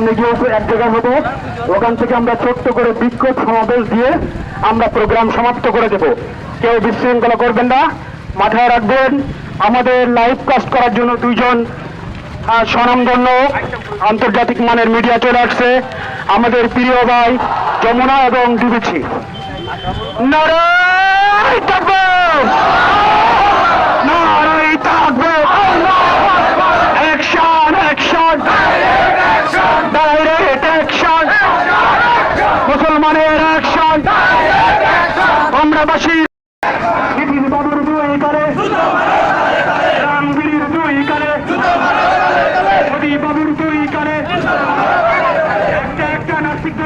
সামনে গিয়ে এক জায়গায় হবো, ওখান থেকে আমরা ছোট্ট করে বিক্ষোভ সমাবেশ দিয়ে আমরা প্রোগ্রাম সমাপ্ত করে দেব। কেউ বিশৃঙ্খলা করবেন না, মাথায় রাখবেন আমাদের লাইভ কাস্ট করার জন্য দুইজন স্বনামধন্য আন্তর্জাতিক মানের মিডিয়া চলে আসছে, আমাদের প্রিয় ভাই যমুনা এবং ডিবিসি। নারায় তাকবীর, নারায় তাকবীর, অ্যাকশন অ্যাকশন, ডাইরেক্ট অ্যাকশন, মুসলমানের অ্যাকশন, আমরা বাসী বাবুর দুই করে, রামগিরির দুই করে, মোদী বাবুর দুই করে, একটা একটা নাসিক